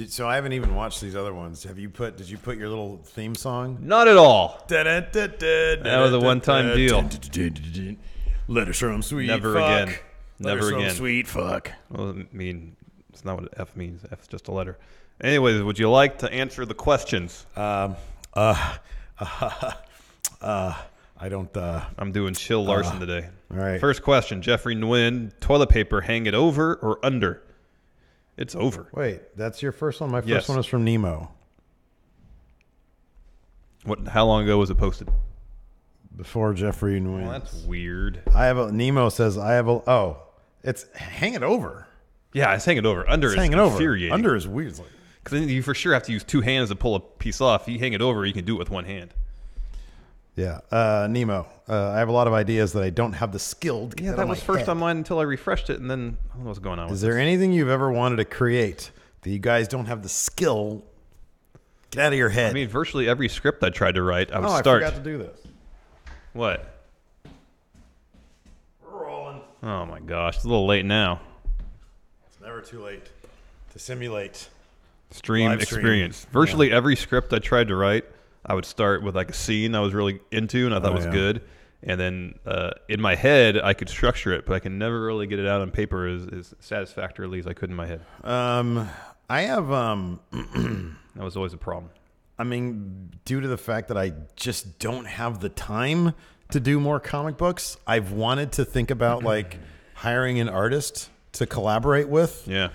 So I haven't even watched these other ones. Did you put your little theme song? Not at all. That was a one-time deal. Let us from sweet Never fuck. again. Let Never us from again. sweet fuck. Well, I mean, it's not what F means. F's just a letter. Anyways, would you like to answer the questions? I don't. I'm doing chill Larson today. All right. First question, Jeffrey Nguyen. Toilet paper, hang it over or under? It's over. Wait, that's your first one? My first Yes. one was from Nemo. How long ago was it posted? Before Jeffrey Nguyen. Well, that's weird. Nemo says it's hang it over. Yeah, it's hanging over. Under It's is hanging over. infuriating. Under is weird. It's like, because then you for sure have to use two hands to pull a piece off. If you hang it over, you can do it with one hand. yeah. Nemo. I have a lot of ideas that I don't have the skill to get Yeah, out that of was my first head. on mine until I refreshed it, and then I don't know what's going on. Is there anything you've ever wanted to create that you guys don't have the skill? Get out of your head. I mean, virtually every script I tried to write, I would I start. forgot to do this. What? We're rolling. Oh my gosh, it's a little late now. It's never too late to simulate. Stream Live stream. experience. Virtually every script I tried to write, I would start with like a scene I was really into and I thought was good. And then in my head, I could structure it, but I can never really get it out on paper as satisfactorily as I could in my head. I have. That was always a problem. I mean, due to the fact that I just don't have the time to do more comic books, I've wanted to think about like hiring an artist to collaborate with. Yeah.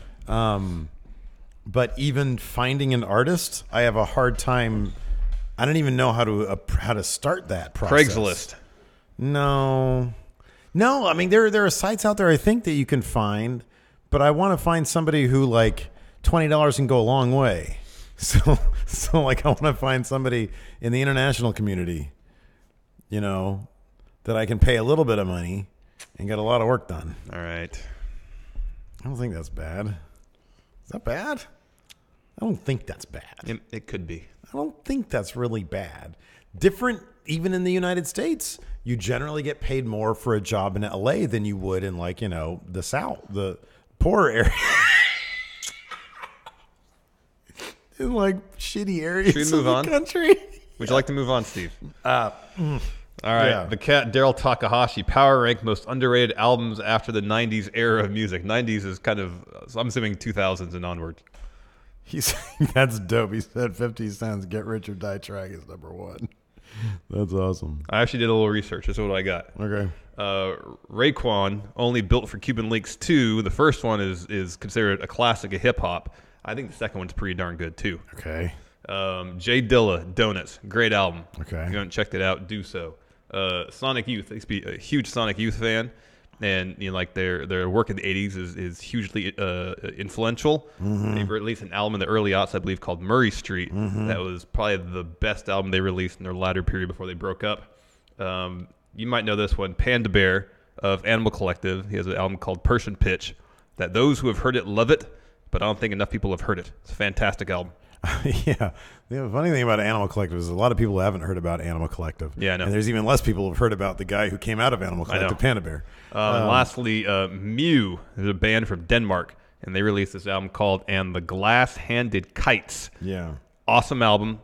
But even finding an artist, I have a hard time. I don't even know how to start that process. Craigslist. No. I mean, there are sites out there I think that you can find, but I want to find somebody who like $20 can go a long way. So like I want to find somebody in the international community, that I can pay a little bit of money and get a lot of work done. All right. I don't think that's bad. Is that bad? I don't think that's bad. It could be. I don't think that's really bad. Different, even in the United States, you generally get paid more for a job in LA than you would in like, the South, the poorer area. In like shitty areas Should we move of on? the country. Would you like to move on, Steve? All right. Yeah. The cat, Daryl Takahashi, power rank most underrated albums after the 90s era of music. 90s is kind of, so I'm assuming 2000s and onward. That's dope. He said 50 Cent's Get Rich or Die Trying is number one. That's awesome. I actually did a little research. That's what I got. Okay. Raekwon, only built for Cuban Links 2. The first one is considered a classic of hip-hop. I think the second one's pretty darn good, too. Okay. Jay Dilla, Donuts. Great album. Okay. If you haven't checked it out, do so. Sonic Youth. I used to be a huge Sonic Youth fan. And like their work in the 80s is hugely influential. Mm-hmm. They released an album in the early aughts, I believe, called Murray Street. Mm-hmm. That was probably the best album they released in their latter period before they broke up. You might know this one, Panda Bear of Animal Collective. He has an album called Person Pitch. That those who have heard it love it, but I don't think enough people have heard it. It's a fantastic album. Yeah. The funny thing about Animal Collective is a lot of people haven't heard about Animal Collective. Yeah, I know. And there's even less people who have heard about the guy who came out of Animal Collective, Panda Bear. And lastly, Mew is a band from Denmark, and they released this album called And the Glass-Handed Kites. Yeah. Awesome album.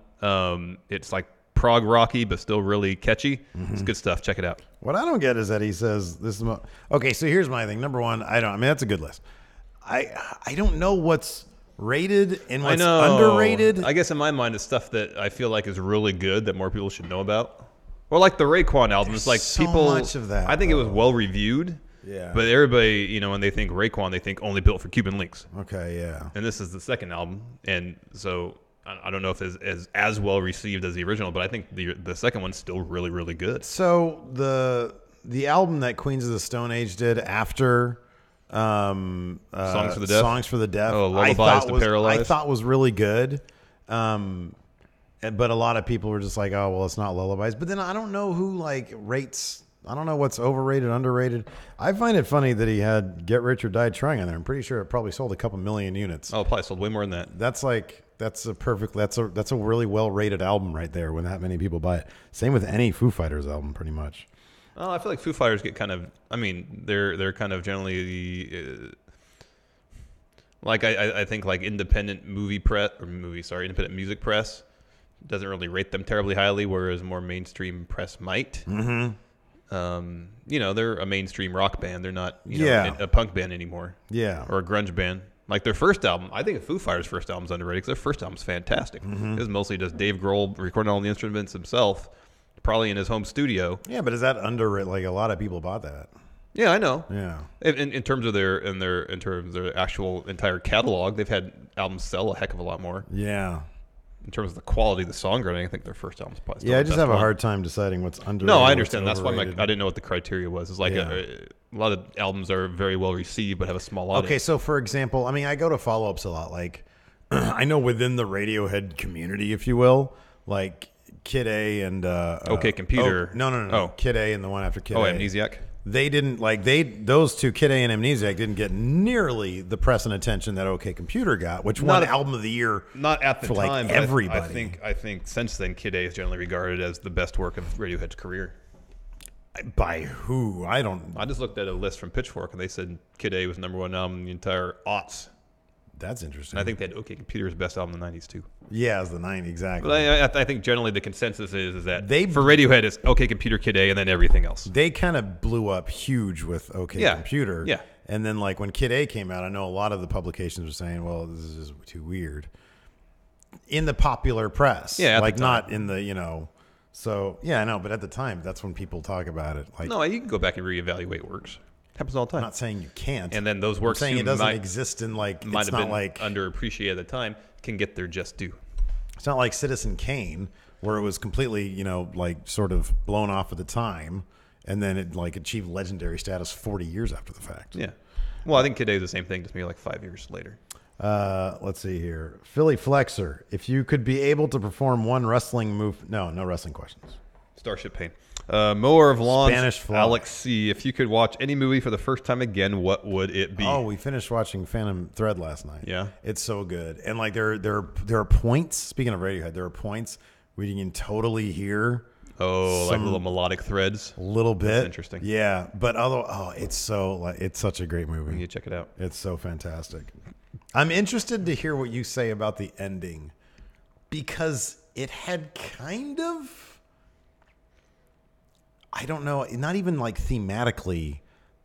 It's like prog rocky, but still really catchy. Mm-hmm. It's good stuff. Check it out. What I don't get is that he says this is okay. So here's my thing. Number one, I mean that's a good list. I don't know what's rated and what's underrated. I guess in my mind, it's stuff that I feel like is really good that more people should know about. Or like the Raekwon album. It's like so people. much of that, I think it was well reviewed. Yeah. But everybody, when they think Raekwon, they think only built for Cuban Links. Okay. Yeah. And this is the second album, and so I don't know if it's as well received as the original, but I think the second one's still really, really good. So the album that Queens of the Stone Age did after Songs for the Deaf. Songs for the Deaf. Oh, Lullabies to Paralyzed. I thought was really good. But a lot of people were just like, oh, well, it's not Lullabies. But then I don't know who like rates. I don't know what's overrated, underrated. I find it funny that he had Get Rich or Die Trying on there. I'm pretty sure it probably sold a couple million units. Oh, probably sold way more than that. That's a really well rated album right there when that many people buy it. Same with any Foo Fighters album, pretty much. Oh, I feel like Foo Fighters get kind of. I mean, they're kind of generally Like I think like independent independent music press doesn't really rate them terribly highly, whereas more mainstream press might. They're a mainstream rock band. They're not a punk band anymore. Yeah. Or a grunge band. Like their first album, I think Foo Fighters' first album's underrated because their first album's fantastic. It was mostly just Dave Grohl recording all the instruments himself, probably in his home studio. Yeah, but is that underrated? Like a lot of people bought that. Yeah, I know. Yeah. In terms of their actual entire catalog, they've had albums sell a heck of a lot more. Yeah. In terms of the quality of the songwriting, I think their first album's probably still I the just best have a one. hard time deciding what's underrated. No, I understand. That's why overrated. I didn't know what the criteria was. It's like a lot of albums are very well received but have a small audience. Okay, so for example, I mean, I go to follow-ups a lot. Like, I know within the Radiohead community, if you will, like Kid A and OK Computer. No. Oh. Kid A and the one after Kid A. Amnesiac. They didn't those two, Kid A and Amnesiac, didn't get nearly the press and attention that OK Computer got, which won album of the year. Not at the for time, like everybody. I think since then, Kid A is generally regarded as the best work of Radiohead's career. By who? I just looked at a list from Pitchfork, and they said Kid A was #1 album in the entire aughts. That's interesting. And I think they had OK Computer's best album in the 90s, too. Yeah, it's the 90s, exactly. But I think generally the consensus is that for Radiohead, it's OK Computer, Kid A, and then everything else. They kind of blew up huge with OK Computer. Yeah. And then, like, when Kid A came out, I know a lot of the publications were saying, well, this is just too weird. In the popular press. Yeah, like, not in the, So, yeah, I know. But at the time, that's when people talk about it. Like, no, you can go back and reevaluate works. Happens all the time. I'm not saying you can't. And then those works I'm saying it doesn't exist in, like, might it's have not been like underappreciated at the time, can get their just due. It's not like Citizen Kane, where it was completely, like, sort of blown off at the time, and then it, like, achieved legendary status 40 years after the fact. Yeah. Well, I think Kid A is the same thing, just maybe like 5 years later. Let's see here. Philly Flexer. If you could be able to perform one wrestling move... No wrestling questions. Starship Pain. Mower of Lawns. Spanish Fly. Alex C. If you could watch any movie for the first time again, what would it be? Oh, we finished watching Phantom Thread last night. Yeah. It's so good. And, like, there are points... Speaking of Radiohead, there are points where you can totally hear... Oh, like little melodic threads. A little bit. That's interesting. Yeah. But it's such a great movie. You check it out. It's so fantastic. I'm interested to hear what you say about the ending, because it had kind of, I don't know, not even like thematically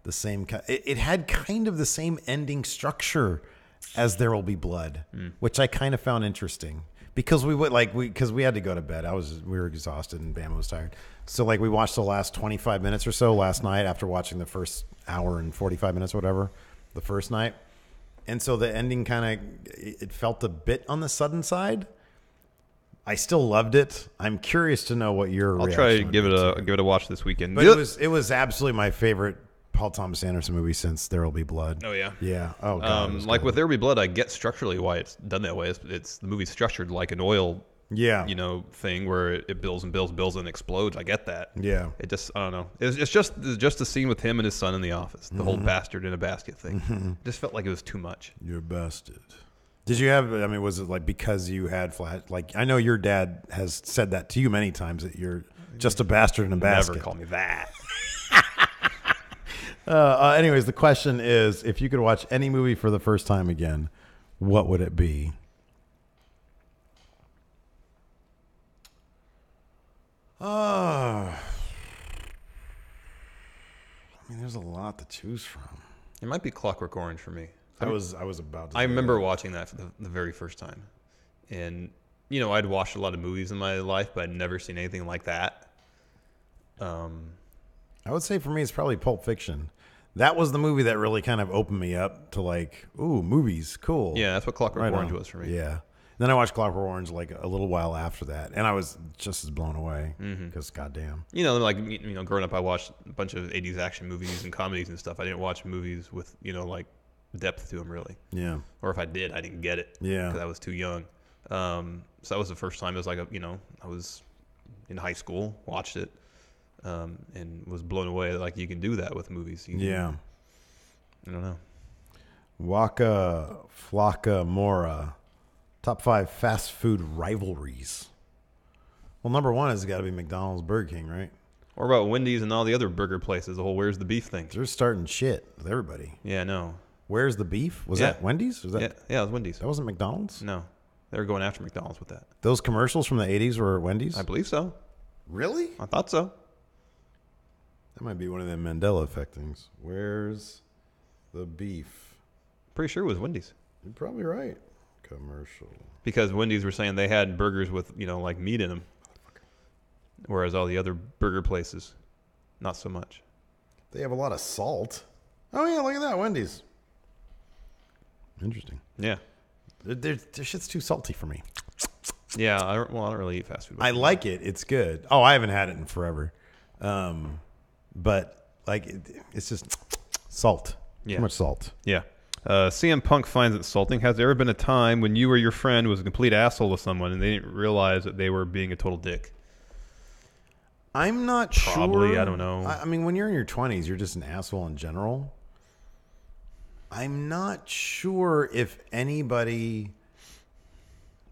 the same. It had kind of the same ending structure as There Will Be Blood, which I kind of found interesting. Because we had to go to bed. We were exhausted and Bama was tired. So, like, we watched the last 25 minutes or so last night after watching the first hour and 45 minutes or whatever the first night. And so the ending it felt a bit on the sudden side. I still loved it. I'm curious to know what your reaction I'll try to would give be it a watch this weekend. But it was absolutely my favorite Paul Thomas Anderson movie since There Will Be Blood. Oh, yeah. Yeah. Oh, God. Like with There Will Be Blood, I get structurally why it's done that way. It's the movie's structured like an oil thing where it builds and builds and explodes. I get that. Yeah. It just, I don't know. It's just the scene with him and his son in the office. The whole bastard in a basket thing. It just felt like it was too much. You're a bastard. Did you have, I mean, was it like because you had like, I know your dad has said that to you many times, that you're just a bastard in a basket. Never call me that. Anyways, the question is, if you could watch any movie for the first time again, what would it be? I mean, there's a lot to choose from. It might be Clockwork Orange for me. I was about to. I remember watching that for the very first time, and I'd watched a lot of movies in my life, but I'd never seen anything like that. I would say for me, it's probably Pulp Fiction. That was the movie that really kind of opened me up to, like, ooh, movies, cool. Yeah, that's what Clockwork Orange was for me. Yeah. Then I watched Clockwork Orange like a little while after that, and I was just as blown away because, goddamn. Growing up, I watched a bunch of 80s action movies and comedies and stuff. I didn't watch movies with, like, depth to them, really. Yeah. Or if I did, I didn't get it. Yeah. Because I was too young. So that was the first time. It was like, I was in high school, watched it, and was blown away. Like, you can do that with movies. Yeah. I don't know. Waka Flocka Mora. Top 5 fast food rivalries. Well, number 1 has got to be McDonald's, Burger King, right? Or about Wendy's and all the other burger places, the whole where's the beef thing. They're starting shit with everybody. Yeah, I know. Where's the beef? Was Yeah. that Wendy's? Was that Yeah, it was Wendy's. that wasn't McDonald's? No, they were going after McDonald's with that. Those commercials from the 80s were Wendy's? I believe so. Really? I thought so. That might be one of them Mandela effect things. Where's the beef? Pretty sure it was Wendy's. You're probably right. Commercial. Because Wendy's were saying they had burgers with, like meat in them. Whereas all the other burger places, not so much. They have a lot of salt. Oh, yeah, look at that. Wendy's. Interesting. Yeah. Their shit's too salty for me. Yeah, I don't really eat fast food. I like it. It's good. Oh, I haven't had it in forever. But, like, it's just salt. Yeah. Too much salt. Yeah. CM Punk finds it insulting. Has there ever been a time when you or your friend was a complete asshole to someone and they didn't realize that they were being a total dick? I'm not sure. Probably, I don't know. I mean, when you're in your 20s, you're just an asshole in general. I'm not sure if anybody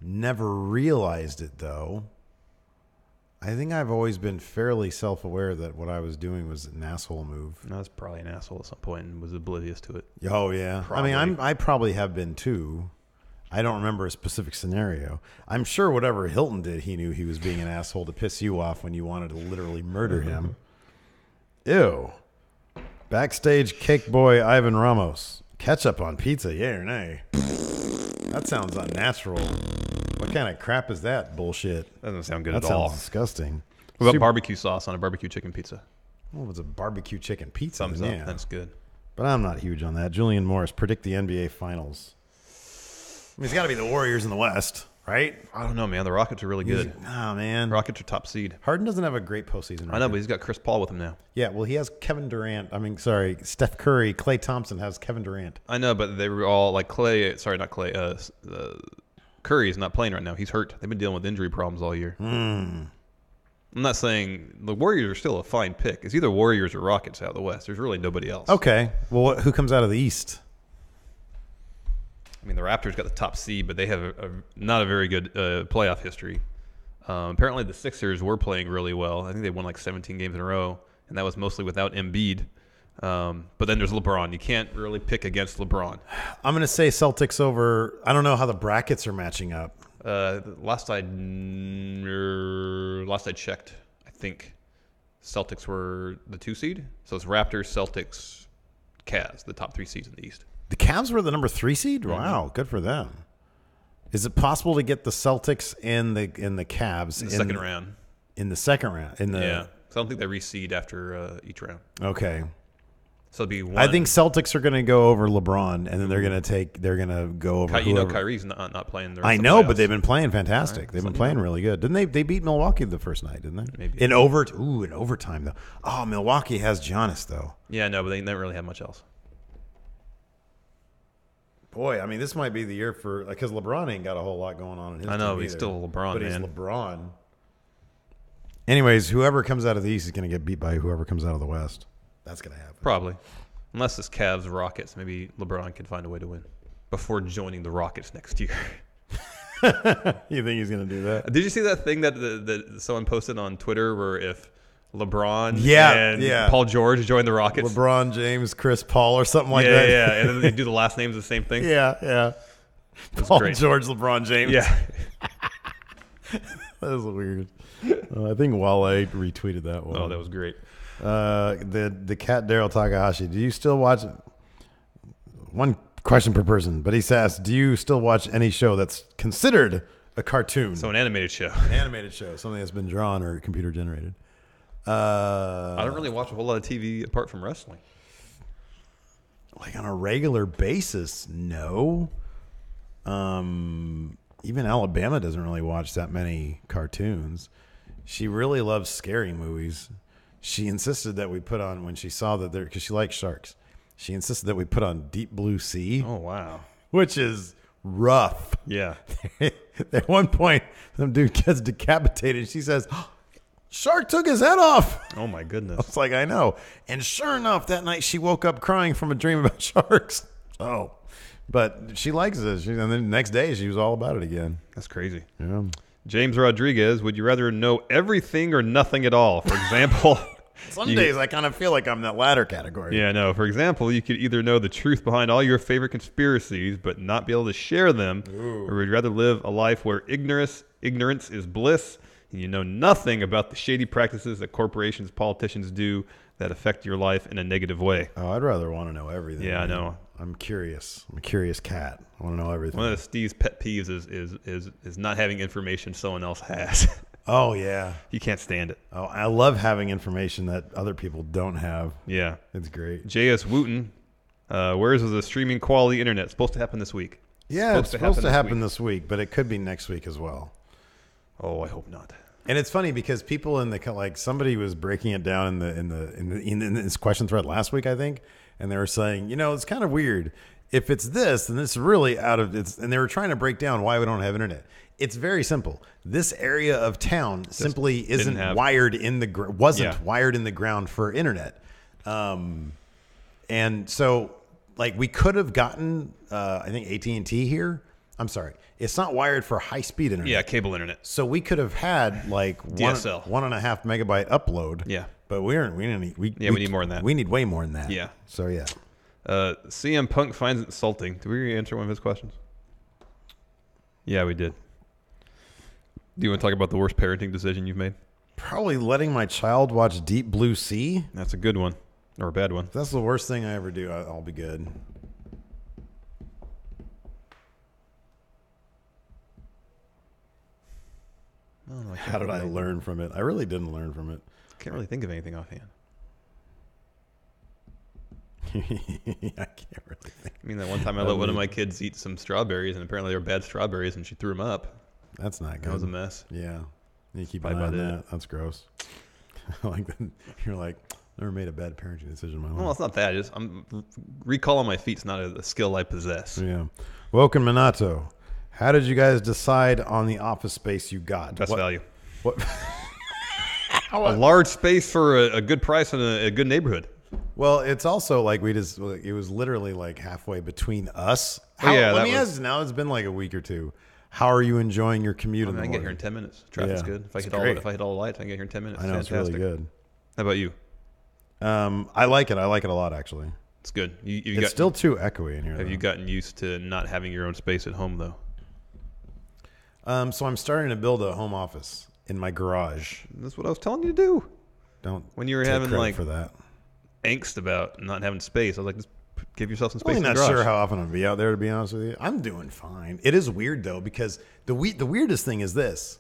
never realized it, though. I think I've always been fairly self-aware that what I was doing was an asshole move. I was probably an asshole at some point and was oblivious to it. Oh, yeah. Probably. I mean, I probably have been, too. I don't remember a specific scenario. I'm sure whatever Hilton did, he knew he was being an asshole to piss you off when you wanted to literally murder him. Ew. Backstage cake boy Ivan Ramos. Ketchup on pizza, yay or nay? That sounds unnatural. What kind of crap is that bullshit? That doesn't sound good That at all. sounds disgusting. What about barbecue sauce on a barbecue chicken pizza? Well, it's a barbecue chicken pizza. Thumbs up. Yeah. That's good. But I'm not huge on that. Julian Morris, predict the NBA Finals. I mean, it's got to be the Warriors in the West, right? I don't know, man. The Rockets are really good. Nah, man. Rockets are top seed. Harden doesn't have a great postseason. I know, but he's got Chris Paul with him now. Yeah, well, he has Kevin Durant. Steph Curry. Klay Thompson has Kevin Durant. I know, but they were all like Clay. Sorry, not Clay. Curry is not playing right now. He's hurt. They've been dealing with injury problems all year. I'm not saying the Warriors are still a fine pick. It's either Warriors or Rockets out of the West. There's really nobody else. Okay. Well, who comes out of the East? I mean, the Raptors got the top seed, but they have not a very good playoff history. Apparently, the Sixers were playing really well. I think they won like 17 games in a row, and that was mostly without Embiid. But then there's LeBron. You can't really pick against LeBron. I'm going to say Celtics over. I don't know how the brackets are matching up. Last I checked, I think Celtics were the 2 seed. So it's Raptors, Celtics, Cavs, the top 3 seeds in the East. The Cavs were the number 3 seed? Wow, good for them. Is it possible to get the Celtics and the Cavs In the second round. In the second round? Yeah. So I don't think they reseed after each round. Okay. So it'd be one. I think Celtics are going to go over LeBron, and then they're going to go over. Kyrie's not playing. I know, but they've been playing fantastic. They've been playing really good. Didn't they? They beat Milwaukee the first night, didn't they? Maybe. In overtime though. Oh, Milwaukee has Giannis though. Yeah, no, but they don't really have much else. Boy, I mean, this might be the year for because LeBron ain't got a whole lot going on in his I know, team but he's either. still LeBron, but man. he's LeBron. Anyways, whoever comes out of the East is going to get beat by whoever comes out of the West. That's going to happen. Probably. Unless it's Cavs, Rockets. Maybe LeBron can find a way to win before joining the Rockets next year. You think he's going to do that? Did you see that thing that someone posted on Twitter where if LeBron and Paul George joined the Rockets? LeBron James, Chris Paul, or something like that. Yeah, and then they do the last names the same thing. Yeah. Paul great. George, LeBron James. Yeah. That is weird. I think Wale retweeted that one. Oh, that was great. The cat Daryl Takahashi. Do you still watch? One question per person, but he says, do you still watch any show that's considered a cartoon? So an animated show. An animated show, something that's been drawn or computer generated. I don't really watch a whole lot of TV apart from wrestling. Like on a regular basis, no. Even Alabama doesn't really watch that many cartoons. She really loves scary movies. She insisted that we put on when she saw that there because she likes sharks. She insisted that we put on Deep Blue Sea. Oh wow, which is rough. Yeah. At one point, some dude gets decapitated. She says, "Shark took his head off." Oh my goodness! I was like, I know. And sure enough, that night she woke up crying from a dream about sharks. Oh, but she likes it. And then the next day, she was all about it again. That's crazy. Yeah. James Rodriguez, would you rather know everything or nothing at all? For example, Some days I kind of feel like I'm that latter category. Yeah, no. For example, you could either know the truth behind all your favorite conspiracies, but not be able to share them, or would you rather live a life where ignorance is bliss, and you know nothing about the shady practices that corporations, politicians do that affect your life in a negative way. Oh, I'd rather want to know everything. Yeah, I know. I'm curious. I'm a curious cat. I want to know everything. One of Steve's pet peeves is not having information someone else has. Oh, yeah. He can't stand it. Oh, I love having information that other people don't have. Yeah. It's great. J.S. Wooten, where's the streaming quality internet? Supposed to happen this week. Yeah, it's supposed to happen this week, but it could be next week as well. Oh, I hope not. And it's funny because people in the like somebody was breaking it down in this question thread last week, I think, and they were saying, it's kind of weird. If it's this, then it's really out of it's. And they were trying to break down why we don't have internet. It's very simple. This area of town simply isn't wired in the wired in the ground for internet, and so like we could have gotten I think AT&T here. I'm sorry, it's not wired for high speed internet. Yeah, cable internet. So we could have had like DSL 1.5 megabyte upload. Yeah, but we need more than that. We need way more than that. Yeah. So yeah. CM Punk finds it insulting. Did we answer one of his questions? Yeah, we did. Do you want to talk about the worst parenting decision you've made? Probably letting my child watch Deep Blue Sea. That's a good one. Or a bad one. If that's the worst thing I ever do, I'll be good. How did I learn from it? I really didn't learn from it. Can't really think of anything offhand. I can't really think. I mean, that one time I let one of my kids eat some strawberries, and apparently they were bad strawberries, and she threw them up. That's not good. That was a mess. Yeah. You keep an eye on that. That's gross. Like you're like, never made a bad parenting decision in my life. Well, it's not that. I'm recalling my feet's not a skill I possess. Yeah. Welcome, Minato. How did you guys decide on the office space you got? Best value. What? A large space for a good price in a good neighborhood. Well, it's also like it was literally like halfway between us. Let me ask now, it's been like a week or two. How are you enjoying your commute in the morning? I get here in 10 minutes. Traffic's good. If I hit all the lights, I can get here in 10 minutes. I know, it's really good. How about you? I like it. I like it a lot, actually. It's good. It's still too echoey in here. Have you gotten used to not having your own space at home, though? So I'm starting to build a home office in my garage. That's what I was telling you to do. Don't when you were take having credit like for that angst about not having space. I was like, just give yourself some space. I'm in the not garage. sure how often I'll be out there, to be honest with you. I'm doing fine. It is weird though, because the weirdest thing is this: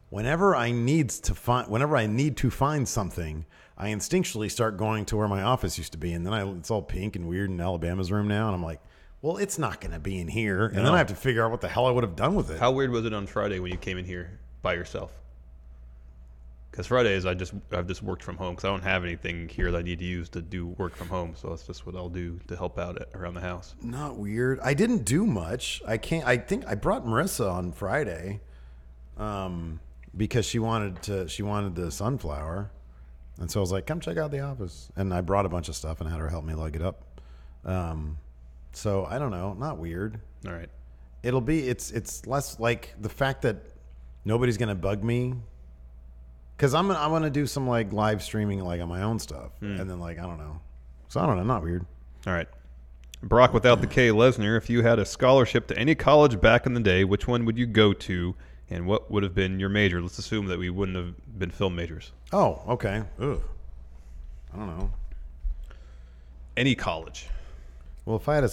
whenever I need to find something, I instinctually start going to where my office used to be, and then it's all pink and weird in Alabama's room now, and I'm like, well, it's not going to be in here, and then I have to figure out what the hell I would have done with it. How weird was it on Friday when you came in here by yourself? Because Fridays I've just worked from home because I don't have anything here that I need to use to do work from home. So that's just what I'll do to help out around the house. Not weird. I didn't do much. I think I brought Marissa on Friday, because she wanted the sunflower, and so I was like, come check out the office, and I brought a bunch of stuff and had her help me lug it up. So I don't know. Not weird. All right. It's less like the fact that nobody's gonna bug me. Because I'm gonna do some like live streaming like on my own stuff, and then like I don't know, so I don't know, not weird. All right, Brock without the K Lesnar. If you had a scholarship to any college back in the day, which one would you go to, and what would have been your major? Let's assume that we wouldn't have been film majors. Oh, okay. Ugh. I don't know. Any college. Well, if I had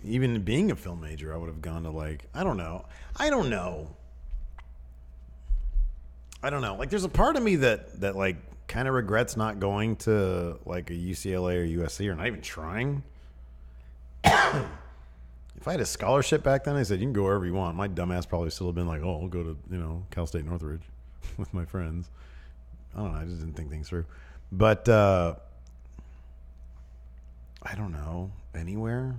even being a film major, I would have gone to like I don't know. Like, there's a part of me that like kind of regrets not going to like a UCLA or USC or not even trying. If I had a scholarship back then, I said you can go wherever you want. My dumbass probably still have been like, oh, I'll go to Cal State Northridge with my friends. I don't know. I just didn't think things through. But I don't know, anywhere.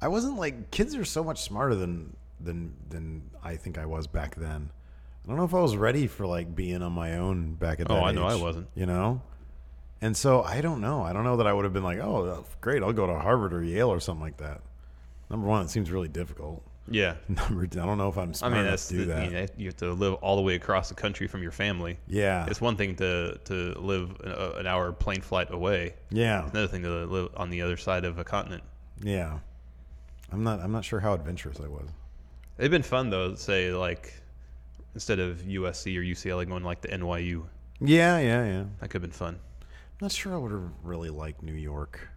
I wasn't like kids are so much smarter than I think I was back then. I don't know if I was ready for like being on my own back at that age. I know I wasn't. And so I don't know. I don't know that I would have been like, oh, great, I'll go to Harvard or Yale or something like that. Number one, it seems really difficult. Yeah. I don't know if I'm smart enough to do that. You have to live all the way across the country from your family. Yeah. It's one thing to live an hour plane flight away. Yeah. It's another thing to live on the other side of a continent. Yeah. I'm not sure how adventurous I was. It'd been fun though, say like instead of USC or UCLA going like to NYU. Yeah, yeah, yeah. That could have been fun. I'm not sure I would have really liked New York.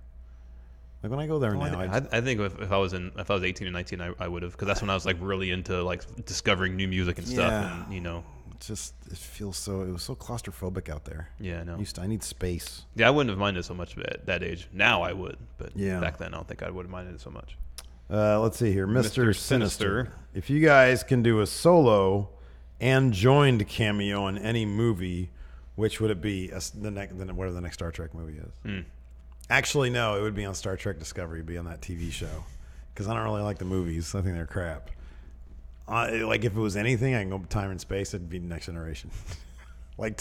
Like when I go there now, I think if I was 18 or 19, I would have, because that's when I was like really into like discovering new music and stuff, and it was so claustrophobic out there. Yeah, I know. I need space. Yeah, I wouldn't have minded so much at that age. Now I would, but yeah. Back then I don't think I would have minded it so much. Let's see here, Mr. Sinister. If you guys can do a solo and joined cameo in any movie, which would it be? Whatever the next Star Trek movie is. Actually, no, it would be on Star Trek Discovery. It'd be on that TV show, because I don't really like the movies. I think they're crap. Like if it was anything, I can go time and space. It'd be Next Generation. Like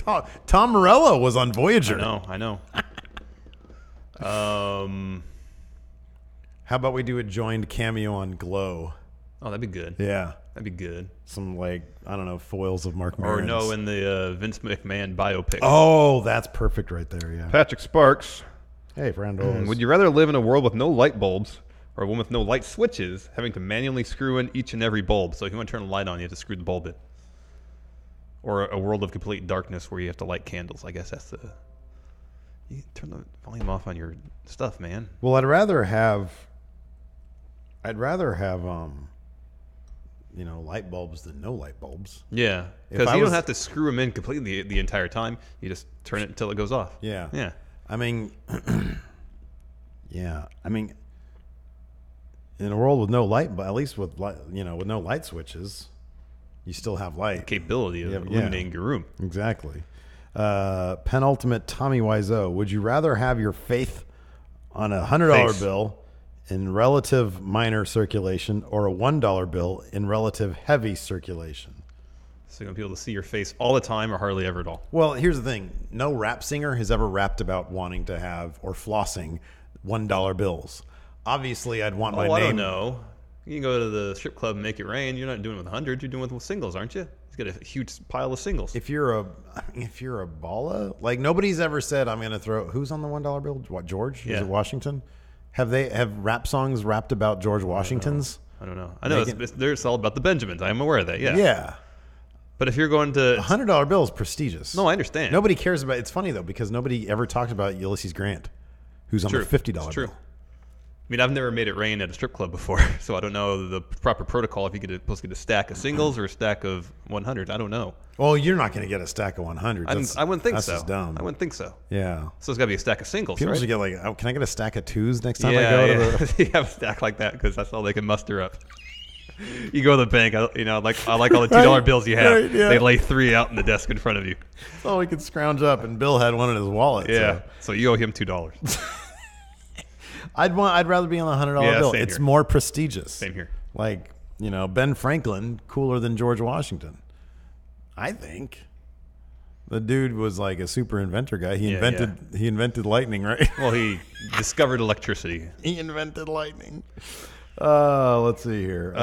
Tom Morello was on Voyager. I know. How about we do a joined cameo on Glow? Oh, that'd be good. Yeah, that'd be good. Some foils of Mark Maron. Or no, in the Vince McMahon biopic. Oh, that's perfect right there. Yeah. Patrick Sparks. Hey, friend. Would you rather live in a world with no light bulbs or one with no light switches, having to manually screw in each and every bulb? So if you want to turn a light on, you have to screw the bulb in. Or a world of complete darkness where you have to light candles. I guess that's you turn the volume off on your stuff, man. Well, I'd rather have light bulbs than no light bulbs. Yeah, because you don't have to screw them in completely the entire time. You just turn it until it goes off. Yeah. Yeah. I mean, yeah. I mean, in a world with no light, but at least with with no light switches, you still have light. The capability of illuminating your room. Exactly. Penultimate Tommy Wiseau. Would you rather have your faith on a $100 bill in relative minor circulation or a $1 bill in relative heavy circulation? So you're going to be able to see your face all the time or hardly ever at all? Well, here's the thing. No rap singer has ever rapped about wanting to have or flossing $1 bills. Obviously, I'd want my name. I don't know. You can go to the strip club and make it rain. You're not doing it with 100. You're doing it with singles, aren't you? He's got a huge pile of singles. If you're a balla, like nobody's ever said, I'm going to throw. Who's on the $1 bill? What, George? Yeah. Is it Washington? Have rap songs rapped about George Washington's? I don't know. I know it's all about the Benjamins. I'm aware of that. Yeah. Yeah. But if you're going to... A $100 bill is prestigious. No, I understand. Nobody cares about... It's funny, though, because nobody ever talked about Ulysses Grant, who's on the $50 bill. True. I mean, I've never made it rain at a strip club before, so I don't know the proper protocol if you get supposed to get a stack of singles or a stack of 100. I don't know. Well, you're not going to get a stack of 100. I wouldn't think so. That's dumb. I wouldn't think so. Yeah. So it's got to be a stack of singles, People right? should get can I get a stack of twos next time I go to the... You have a stack like that because that's all they can muster up. You go to the bank, I like all the $2 bills you have. Right, yeah. They lay 3 out in the desk in front of you. That's all we could scrounge up, and Bill had one in his wallet. Yeah, so you owe him $2. I'd rather be on the $100 bill. It's more prestigious. Same here. Like, Ben Franklin, cooler than George Washington. I think. The dude was like a super inventor guy. He invented lightning, right? Well, he discovered electricity. He invented lightning. Let's see here.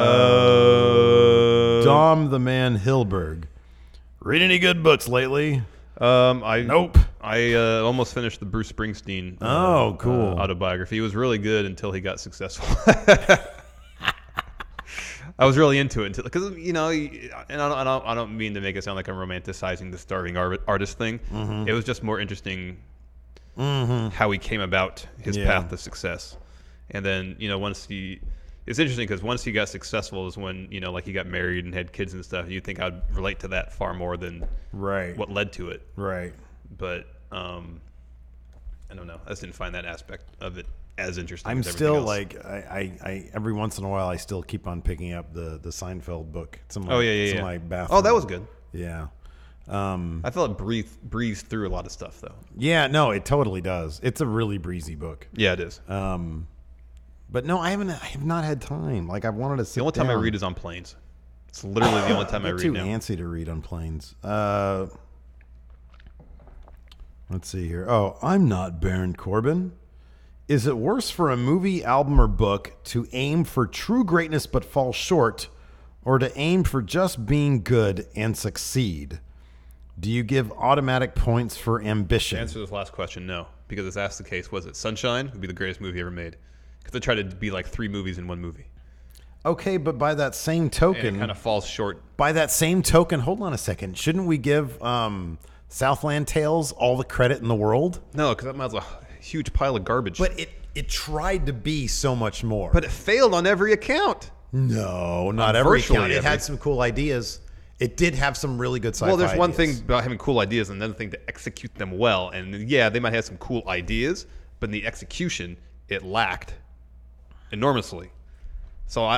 Dom the Man Hilberg. Read any good books lately? Nope. I almost finished the Bruce Springsteen. Cool autobiography. It was really good until he got successful. I was really into it because and I don't mean to make it sound like I'm romanticizing the starving artist thing. Mm-hmm. It was just more interesting how he came about his path to success, and then it's interesting because once he got successful is when he got married and had kids and stuff. You think I'd relate to that far more than what led to it, right? But I don't know. I just didn't find that aspect of it as interesting. I'm as still else. like I every once in a while I still keep on picking up the Seinfeld book. It's in my, my bathroom. Oh, that was good. Yeah. I felt it breezed through a lot of stuff though. Yeah, no, it totally does. It's a really breezy book. Yeah, it is. But no, I have not had time. Like I've wanted to sit The only time down. I read is on planes. It's literally the only time I read too now. Antsy to read on planes. Let's see here. Oh, I'm not Baron Corbin. Is it worse for a movie, album, or book to aim for true greatness but fall short, or to aim for just being good and succeed? Do you give automatic points for ambition? To answer this last question, no. Because if that's the case, was it Sunshine? Would be the greatest movie ever made. Because they tried to be like 3 movies in one movie. Okay, but by that same token... And it kind of falls short. By that same token, hold on a second. Shouldn't we give Southland Tales all the credit in the world? No, because that was a huge pile of garbage. But it tried to be so much more. But it failed on every account. No, not every account. It every. had some cool ideas. It did have some really good sci-fi Well, there's one ideas. thing about having cool ideas and another thing to execute them well. And yeah, they might have some cool ideas, but in the execution, it lacked enormously. So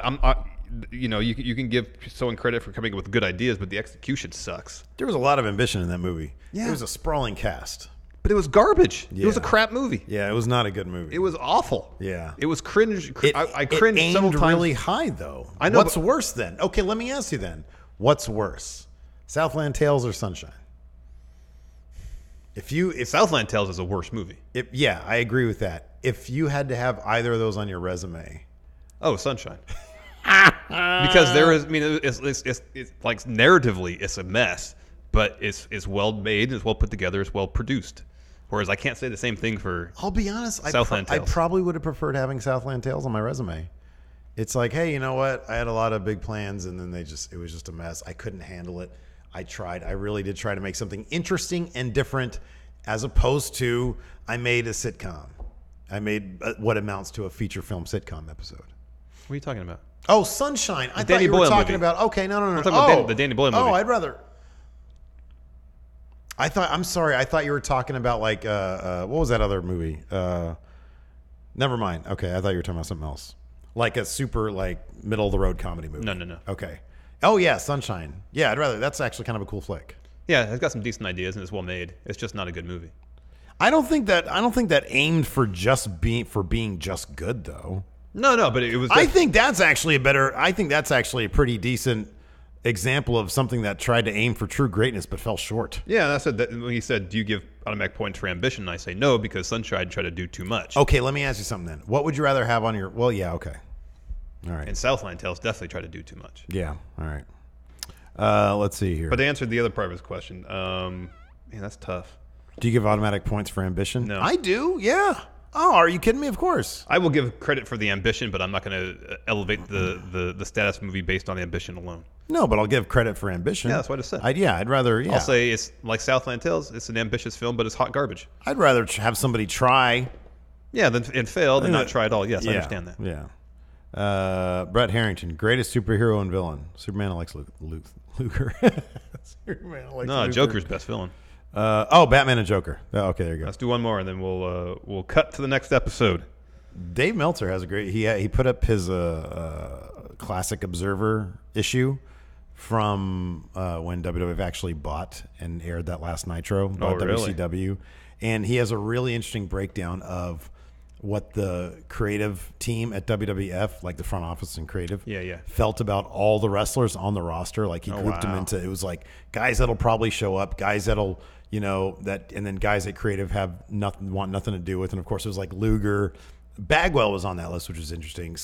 you can give someone credit for coming up with good ideas, but the execution sucks. There was a lot of ambition in that movie. Yeah. It was a sprawling cast. But it was garbage. Yeah. It was a crap movie. Yeah, it was not a good movie. It was awful. Yeah. It was cringe. I It cringed aimed several times. really high, though. I know, What's but- worse then? Okay, let me ask you then. What's worse, Southland Tales or Sunshine? If Southland Tales is a worse movie. yeah, I agree with that. If you had to have either of those on your resume, Oh, Sunshine. Because there is, I mean, it's like narratively, it's a mess, but it's well made, it's well put together, it's well produced. Whereas I can't say the same thing for. I'll be honest, Southland I Tales. probably would have preferred having Southland Tales on my resume. It's like, hey, you know what? I had a lot of big plans, and then it was just a mess. I couldn't handle it. I tried. I really did try to make something interesting and different, as opposed to I made a sitcom. I made what amounts to a feature film sitcom episode. What are you talking about? Oh, Sunshine. I thought Danny you were Boyle talking movie. about. Okay, no. I'm talking about the Danny Boyle movie. Oh, I'd rather. I'm sorry. I thought you were talking about like what was that other movie? Never mind. Okay, I thought you were talking about something else. Like a super like middle of the road comedy movie. No. Okay. Oh yeah, Sunshine. Yeah, I'd rather. That's actually kind of a cool flick. Yeah, it's got some decent ideas and it's well made. It's just not a good movie. I don't think that aimed for being just good though. No, but it was. I think that's actually a pretty decent example of something that tried to aim for true greatness but fell short. Yeah, and I said that when he said, "Do you give automatic points for ambition?" And I say no because Sunshine tried to do too much. Okay, let me ask you something then. What would you rather have on your? Well, yeah, okay, all right. And Southland Tales definitely tried to do too much. Yeah, all right. Let's see here. But to answer the other part of his question, man, that's tough. Do you give automatic points for ambition? No. I do. Yeah. Oh, are you kidding me? Of course. I will give credit for the ambition, but I'm not going to elevate the status movie based on ambition alone. No, but I'll give credit for ambition. Yeah, that's what I said. I'd rather. Yeah. I'll say it's like Southland Tales. It's an ambitious film, but it's hot garbage. I'd rather have somebody try. Yeah, and fail than not try at all. Yes, I understand that. Yeah. Brett Harrington, greatest superhero and villain. Superman likes Luger. Superman likes No, Luger. Joker's best villain. Batman and Joker. Oh, okay, there you go. Let's do one more, and then we'll cut to the next episode. Dave Meltzer has a great. He put up his classic Observer issue from when WWF actually bought and aired that last Nitro. Bought really? WCW, and he has a really interesting breakdown of what the creative team at WWF, like the front office and creative, felt about all the wrestlers on the roster. Like he grouped them into, it was like guys that'll probably show up, guys that'll, and then guys that creative want nothing to do with. And of course it was like Luger, Bagwell was on that list, which was interesting.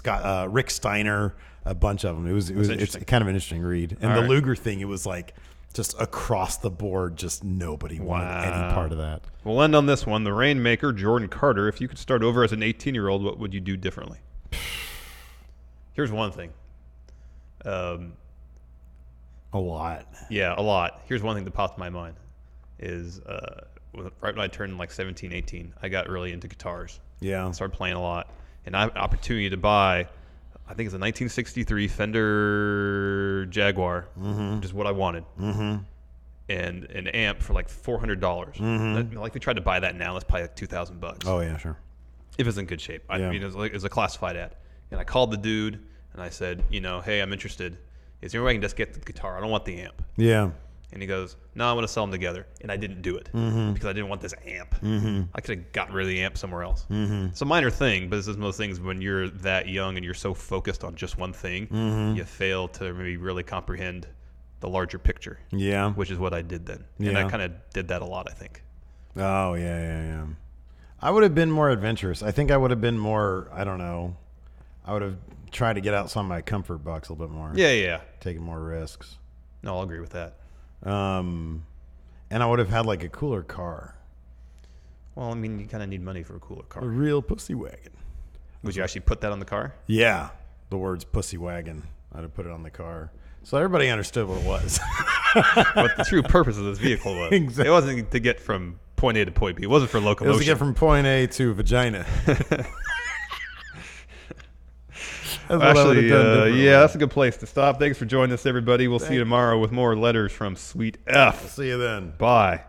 Rick Steiner, a bunch of them. It's kind of an interesting read. And the Luger thing, it was like just across the board, just nobody wanted any part of that. We'll end on this one. The Rainmaker, Jordan Carter. If you could start over as an 18-year-old, what would you do differently? Here's one thing. A lot. Yeah, a lot. Here's one thing that popped in my mind is right when I turned like 17, 18, I got really into guitars. Yeah. I started playing a lot. And I had an opportunity to buy, I think it's a 1963 Fender Jaguar, which is what I wanted. Mm-hmm. And an amp for like $400. Mm-hmm. Like if we tried to buy that now, that's probably like $2,000. Oh yeah, sure. If it's in good shape. I mean, it was a classified ad. And I called the dude and I said, hey, I'm interested. Is there any way I can just get the guitar? I don't want the amp. Yeah. And he goes, no, I want to sell them together. And I didn't do it because I didn't want this amp. Mm-hmm. I could have gotten rid of the amp somewhere else. Mm-hmm. It's a minor thing, but this is one of those things when you're that young and you're so focused on just one thing, you fail to maybe really comprehend the larger picture. Yeah. Which is what I did then. And I kind of did that a lot, I think. Oh, yeah. I would have been more adventurous. I think I would have been more, I don't know. I would have tried to get out some of my comfort box a little bit more. Yeah. Taking more risks. No, I'll agree with that. And I would have had like a cooler car. Well, I mean, you kind of need money for a cooler car. A real pussy wagon. Would you actually put that on the car? Yeah. The words pussy wagon. I'd have put it on the car. So everybody understood what it was. What the true purpose of this vehicle was. Exactly. It wasn't to get from point A to point B. It wasn't for It locomotion. was to get from point A to vagina. Actually, yeah, that's a good place to stop. Thanks for joining us, everybody. We'll see you tomorrow with more letters from Sweet F. See you then. Bye.